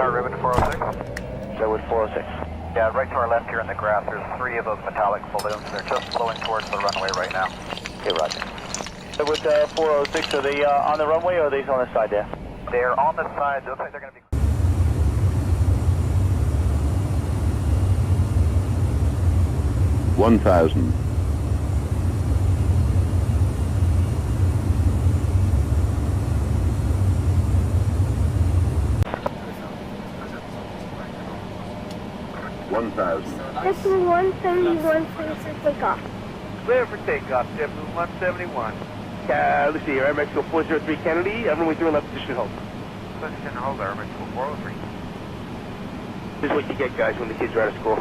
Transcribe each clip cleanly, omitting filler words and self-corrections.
Car ribbon 406. Redwood 406. Yeah, right to our left here in the grass, there's 3 of those metallic balloons. They're just flowing towards the runway right now. Okay, roger. Redwood 406, are they on the runway or are they on the side there? They're on the side. It looks like they're going to be... 1,000. This is 171 clear for takeoff. Clear for takeoff, JetBlue 171. Let's see here, Air Mexico 403 Kennedy, runway 3 left position hold. Position hold, Air Mexico 403. This is what you get, guys, when the kids are out of school.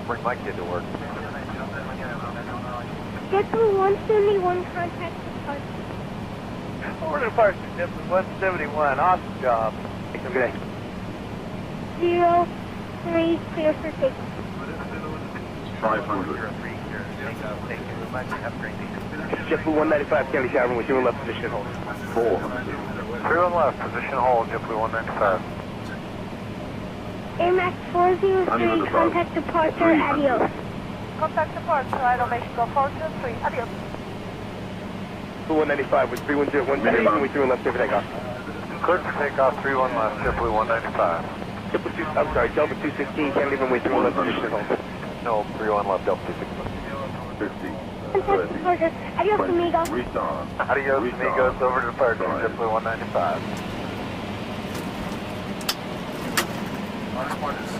Bring my kid to work. JetBlue 171 contact departure. Order departure, JetBlue 171. Awesome job. Have a good day. 03 clear for takeoff. 500. JetBlue 195 Kennedy Tower, runway 3 left position hold. 400. 3 on left, position hold, JetBlue 195. AirMax 403 contact departure, adios. Contact departure, Aero Mexico 403, adios. JetBlue 195 with 310 110, runway 3 left, clear for takeoff. Clear for takeoff, 31 left, JetBlue 195. I'm sorry, Delta 216 Kennedy, runway 3 left position hold. No, 31 left, Delta 216. 50. Contact departure, adios amigos. Restart. Adios, amigos, over to departure, JetBlue 195. Our squad is